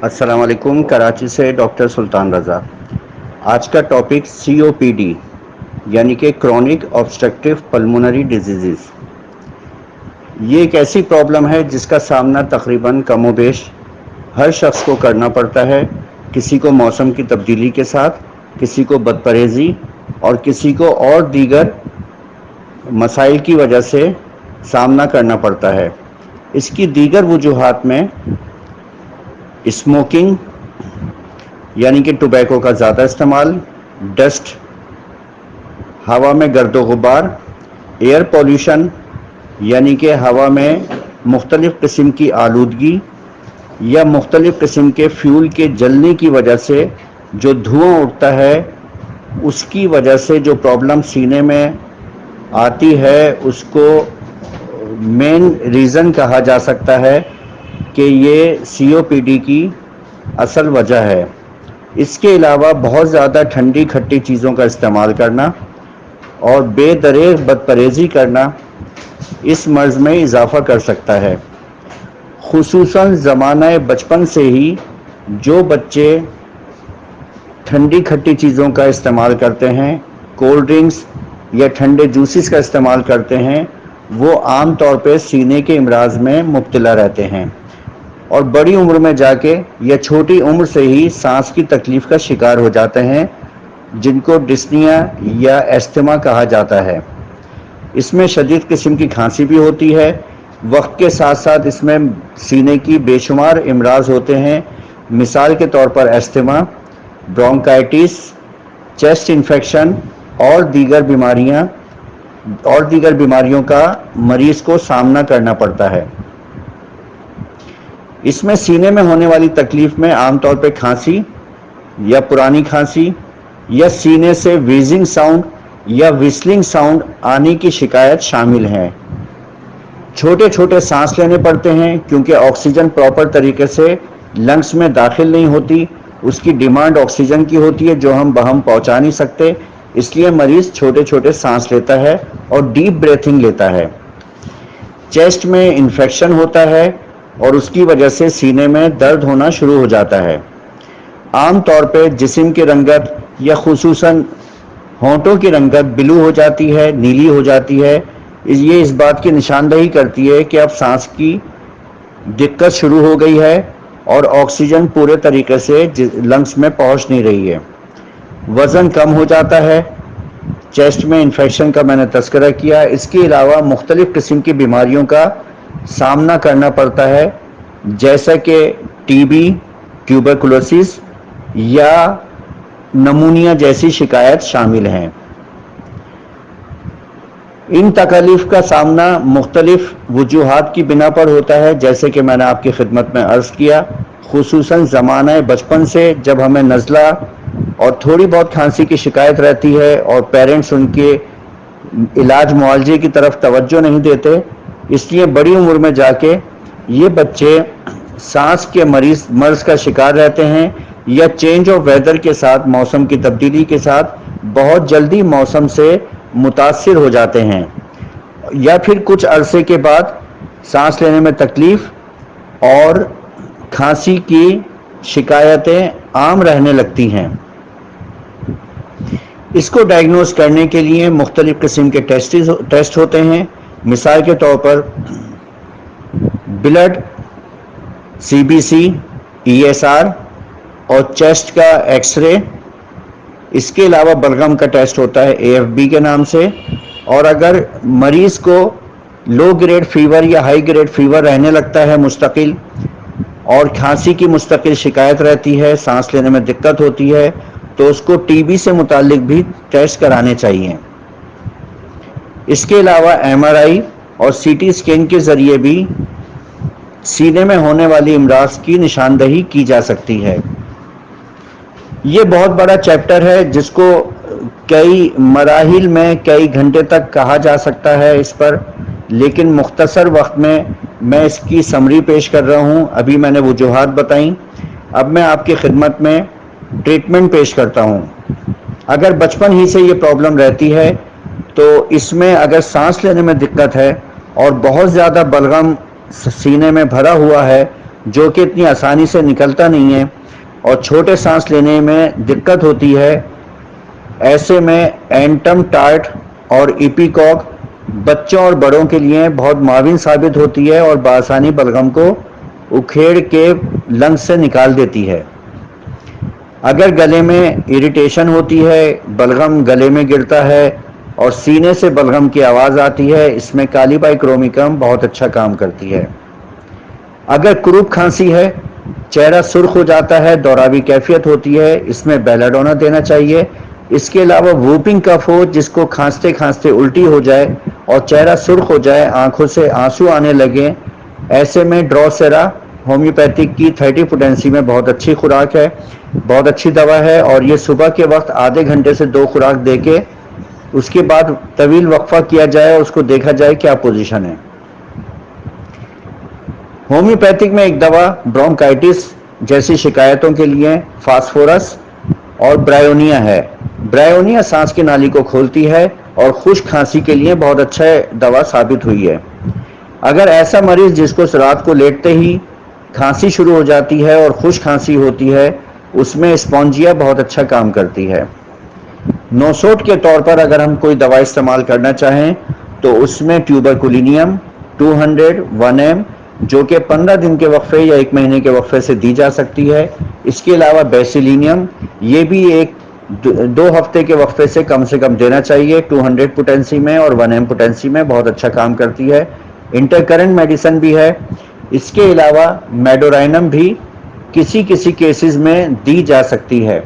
السلام علیکم، کراچی سے ڈاکٹر سلطان رضا۔ آج کا ٹاپک سی او پی ڈی یعنی کہ کرونک آبسٹرکٹیو پلمونری ڈیزیزز۔ یہ ایک ایسی پرابلم ہے جس کا سامنا تقریباً کم و بیش ہر شخص کو کرنا پڑتا ہے، کسی کو موسم کی تبدیلی کے ساتھ، کسی کو بد پرہیزی اور کسی کو اور دیگر مسائل کی وجہ سے سامنا کرنا پڑتا ہے۔ اس کی دیگر وجوہات میں اسموکنگ یعنی کہ ٹوبیکو کا زیادہ استعمال، ڈسٹ، ہوا میں گرد و غبار، ایئر پولیوشن یعنی کہ ہوا میں مختلف قسم کی آلودگی یا مختلف قسم کے فیول کے جلنے کی وجہ سے جو دھواں اٹھتا ہے، اس کی وجہ سے جو پرابلم سینے میں آتی ہے اس کو مین ریزن کہا جا سکتا ہے کہ یہ سی او پی ڈی کی اصل وجہ ہے۔ اس کے علاوہ بہت زیادہ ٹھنڈی کھٹی چیزوں کا استعمال کرنا اور بے دریغ بد پرہیزی کرنا اس مرض میں اضافہ کر سکتا ہے۔ خصوصاً زمانہ بچپن سے ہی جو بچے ٹھنڈی کھٹی چیزوں کا استعمال کرتے ہیں، کولڈ ڈرنکس یا ٹھنڈے جوسز کا استعمال کرتے ہیں، وہ عام طور پہ سینے کے امراض میں مبتلا رہتے ہیں اور بڑی عمر میں جا کے یا چھوٹی عمر سے ہی سانس کی تکلیف کا شکار ہو جاتے ہیں، جن کو ڈسنیا یا استھما کہا جاتا ہے۔ اس میں شدید قسم کی کھانسی بھی ہوتی ہے۔ وقت کے ساتھ ساتھ اس میں سینے کی بے شمار امراض ہوتے ہیں، مثال کے طور پر استھما، برونکائٹس، چیسٹ انفیکشن اور دیگر بیماریوں کا مریض کو سامنا کرنا پڑتا ہے۔ اس میں سینے میں ہونے والی تکلیف میں عام طور پہ کھانسی یا پرانی کھانسی یا سینے سے ویزنگ ساؤنڈ یا وسلنگ ساؤنڈ آنے کی شکایت شامل ہے۔ چھوٹے چھوٹے سانس لینے پڑتے ہیں کیونکہ آکسیجن پراپر طریقے سے لنگس میں داخل نہیں ہوتی، اس کی ڈیمانڈ آکسیجن کی ہوتی ہے جو ہم بہم پہنچا نہیں سکتے، اس لیے مریض چھوٹے چھوٹے سانس لیتا ہے اور ڈیپ بریتھنگ لیتا ہے۔ چیسٹ میں انفیکشن ہوتا ہے اور اس کی وجہ سے سینے میں درد ہونا شروع ہو جاتا ہے۔ عام طور پہ جسم کی رنگت یا خصوصاً ہونٹوں کی رنگت بلو ہو جاتی ہے، نیلی ہو جاتی ہے۔ یہ اس بات کی نشاندہی کرتی ہے کہ اب سانس کی دقت شروع ہو گئی ہے اور آکسیجن پورے طریقے سے لنگس میں پہنچ نہیں رہی ہے۔ وزن کم ہو جاتا ہے۔ چیسٹ میں انفیکشن کا میں نے تذکرہ کیا۔ اس کے علاوہ مختلف قسم کی بیماریوں کا سامنا کرنا پڑتا ہے، جیسا کہ ٹی بی، ٹیوبرکلوسس یا نمونیا جیسی شکایت شامل ہیں۔ ان تکالیف کا سامنا مختلف وجوہات کی بنا پر ہوتا ہے، جیسے کہ میں نے آپ کی خدمت میں عرض کیا، خصوصاً زمانہ بچپن سے جب ہمیں نزلہ اور تھوڑی بہت کھانسی کی شکایت رہتی ہے اور پیرنٹس ان کے علاج معالجے کی طرف توجہ نہیں دیتے، اس لیے بڑی عمر میں جا کے یہ بچے سانس کے مرض کا شکار رہتے ہیں یا چینج آف ویدر کے ساتھ، موسم کی تبدیلی کے ساتھ بہت جلدی موسم سے متاثر ہو جاتے ہیں، یا پھر کچھ عرصے کے بعد سانس لینے میں تکلیف اور کھانسی کی شکایتیں عام رہنے لگتی ہیں۔ اس کو ڈائگنوز کرنے کے لیے مختلف قسم کے ٹیسٹ ہوتے ہیں، مثال کے طور پر blood, C B C, E S R اور چیسٹ کا ایکس رے۔ اس کے علاوہ بلغم کا ٹیسٹ ہوتا ہے اے ایف بی کے نام سے، اور اگر مریض کو لو گریڈ فیور یا ہائی گریڈ فیور رہنے لگتا ہے مستقل اور کھانسی کی مستقل شکایت رہتی ہے، سانس لینے میں دقت ہوتی ہے، تو اس کو ٹی بی سے متعلق بھی ٹیسٹ کرانے چاہیے۔ اس کے علاوہ ایم آر آئی اور سی ٹی اسکین کے ذریعے بھی سینے میں ہونے والی امراض کی نشاندہی کی جا سکتی ہے۔ یہ بہت بڑا چیپٹر ہے جس کو کئی مراحل میں کئی گھنٹے تک کہا جا سکتا ہے اس پر، لیکن مختصر وقت میں اس کی سمری پیش کر رہا ہوں۔ ابھی میں نے وجوہات بتائیں، اب میں آپ کی خدمت میں ٹریٹمنٹ پیش کرتا ہوں۔ اگر بچپن ہی سے یہ پرابلم رہتی ہے تو اس میں اگر سانس لینے میں دقت ہے اور بہت زیادہ بلغم سینے میں بھرا ہوا ہے جو کہ اتنی آسانی سے نکلتا نہیں ہے اور چھوٹے سانس لینے میں دقت ہوتی ہے، ایسے میں اینٹم ٹارٹ اور ایپیکاک بچوں اور بڑوں کے لیے بہت معاون ثابت ہوتی ہے اور بآسانی بلغم کو اکھیڑ کے لنگس سے نکال دیتی ہے۔ اگر گلے میں اریٹیشن ہوتی ہے، بلغم گلے میں گرتا ہے اور سینے سے بلغم کی آواز آتی ہے، اس میں کالی بائی کرومیکم بہت اچھا کام کرتی ہے۔ اگر کروپ کھانسی ہے، چہرہ سرخ ہو جاتا ہے، دورابی کیفیت ہوتی ہے، اس میں بیلاڈونا دینا چاہیے۔ اس کے علاوہ ووپنگ کف ہو، جس کو کھانستے کھانستے الٹی ہو جائے اور چہرہ سرخ ہو جائے، آنکھوں سے آنسو آنے لگے، ایسے میں ڈروسیرا ہومیوپیتھک کی 30 پوٹینسی میں بہت اچھی خوراک ہے، بہت اچھی دوا ہے، اور یہ صبح کے وقت آدھے گھنٹے سے 2 خوراک دے کے اس کے بعد طویل وقفہ کیا جائے اور اس کو دیکھا جائے کیا پوزیشن ہے۔ ہومیوپیتھک میں ایک دوا برونکائٹس جیسی شکایتوں کے لیے فاسفورس اور برائیونیا ہے۔ برائیونیا سانس کی نالی کو کھولتی ہے اور خشک کھانسی کے لیے بہت اچھا دوا ثابت ہوئی ہے۔ اگر ایسا مریض جس کو رات کو لیٹتے ہی کھانسی شروع ہو جاتی ہے اور خشک کھانسی ہوتی ہے، اس میں اسپونجیا بہت اچھا کام کرتی ہے۔ نوسوٹ کے طور پر اگر ہم کوئی دوا استعمال کرنا چاہیں تو اس میں ٹیوبرکلینیم 200 1 m جو کہ 15 دن کے وقفے یا 1 مہینے کے وقفے سے دی جا سکتی ہے۔ اس کے علاوہ بیسیلینیم، یہ بھی 2 ہفتے کے وقفے سے کم دینا چاہیے، 200 پوٹینسی میں اور 1 m پوٹینسی میں بہت اچھا کام کرتی ہے۔ انٹرکرنٹ میڈیسن بھی ہے۔ اس کے علاوہ میڈورائنم بھی کسی کیسز میں دی جا سکتی ہے۔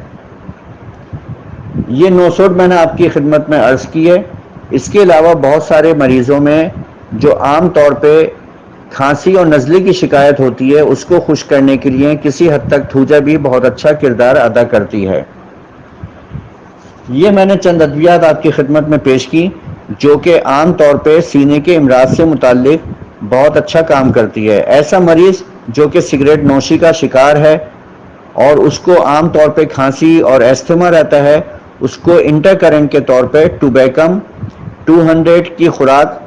یہ نوسوٹ میں نے آپ کی خدمت میں عرض کی ہے۔ اس کے علاوہ بہت سارے مریضوں میں جو عام طور پہ کھانسی اور نزلے کی شکایت ہوتی ہے، اس کو خشک کرنے کے لیے کسی حد تک تھوجا بھی بہت اچھا کردار ادا کرتی ہے۔ یہ میں نے چند ادویات آپ کی خدمت میں پیش کی جو کہ عام طور پہ سینے کے امراض سے متعلق بہت اچھا کام کرتی ہے۔ ایسا مریض جو کہ سگریٹ نوشی کا شکار ہے اور اس کو عام طور پہ کھانسی اور ایستھما رہتا ہے، اس کو انٹرکرنٹ کے طور پہ ٹوبیکم 200 کی خوراک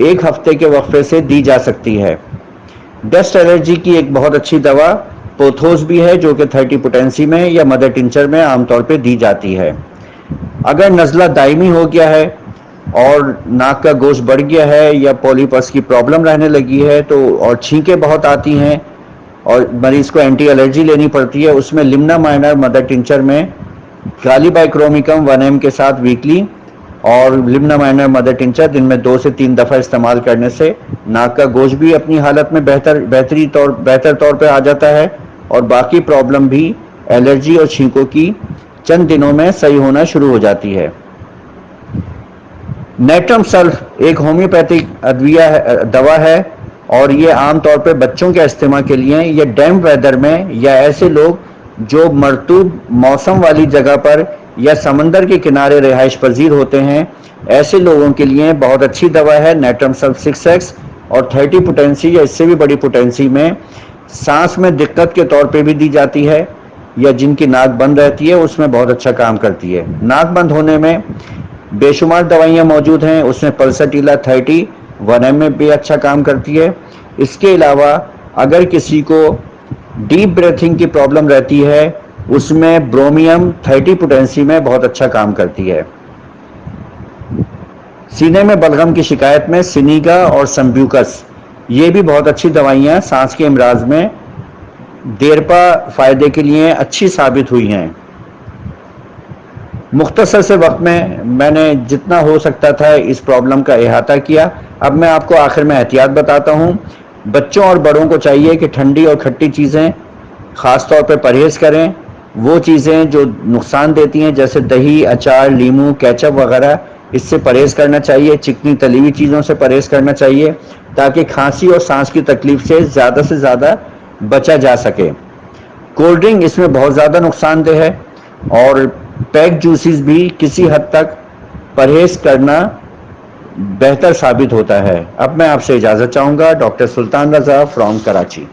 1 ہفتے کے وقفے سے دی جا سکتی ہے۔ ڈسٹ الرجی کی ایک بہت اچھی دوا پوتھوس بھی ہے جو کہ 30 پوٹینسی میں یا مدر ٹنچر میں عام طور پہ دی جاتی ہے۔ اگر نزلہ دائمی ہو گیا ہے اور ناک کا گوشت بڑھ گیا ہے یا پولیپس کی پرابلم رہنے لگی ہے تو اور چھینکیں بہت آتی ہیں اور مریض کو اینٹی الرجی لینی پڑتی ہے، اس میں لمنا مائنر مدر ٹنچر میں کالی بائی کرومیکم 1 m کے ساتھ ویکلی اور لمنا مائنر مدر ٹنچر دن میں 2 سے 3 دفعہ استعمال کرنے سے ناک کا گوشت بھی اپنی حالت میں بہتر طور پہ آ جاتا ہے اور باقی پرابلم بھی الرجی اور چھینکوں کی چند دنوں میں صحیح ہونا شروع ہو جاتی ہے۔ نیٹرم سلف ایک ہومیوپیتھک دوا ہے اور یہ عام طور پہ بچوں کے استھما کے لیے یا ڈیمپ ویدر میں یا ایسے لوگ جو مرطوب موسم والی جگہ پر یا سمندر کے کنارے رہائش پذیر ہوتے ہیں، ایسے لوگوں کے لیے بہت اچھی دوا ہے نیٹرم سلف 6x، اور 30 پوٹینسی یا اس سے بھی بڑی پوٹینسی میں سانس میں دقت کے طور پہ بھی دی جاتی ہے یا جن کی ناک بند رہتی ہے اس میں بہت اچھا کام کرتی ہے۔ ناک بند ہونے میں بے شمار دوائیاں موجود ہیں، اس میں پلسٹیلا 30 1 m میں بھی اچھا کام کرتی ہے۔ اس کے علاوہ اگر کسی کو ڈیپ بریتھنگ کی پرابلم رہتی ہے، اس میں برومیم 30 پوٹینسی میں بہت اچھا کام کرتی ہے۔ سینے میں بلغم کی شکایت میں سنیگا اور سمبیوکس یہ بھی بہت اچھی دوائیاں سانس کے امراض میں دیرپا فائدے کے لیے اچھی ثابت ہوئی ہیں۔ مختصر سے وقت میں نے جتنا ہو سکتا تھا اس پرابلم کا احاطہ کیا۔ اب میں آپ کو آخر میں احتیاط بتاتا ہوں۔ بچوں اور بڑوں کو چاہیے کہ ٹھنڈی اور کھٹی چیزیں خاص طور پہ پرہیز کریں۔ وہ چیزیں جو نقصان دیتی ہیں جیسے دہی، اچار، لیموں، کیچپ وغیرہ، اس سے پرہیز کرنا چاہیے۔ چکنی تلی ہوئی چیزوں سے پرہیز کرنا چاہیے تاکہ کھانسی اور سانس کی تکلیف سے زیادہ بچا جا سکے۔ کولڈ ڈرنک اس میں بہت زیادہ نقصان دہ ہے اور پیک جوسز بھی کسی حد تک پرہیز کرنا بہتر ثابت ہوتا ہے۔ اب میں آپ سے اجازت چاہوں گا۔ Doctor Sultan Raza from Karachi.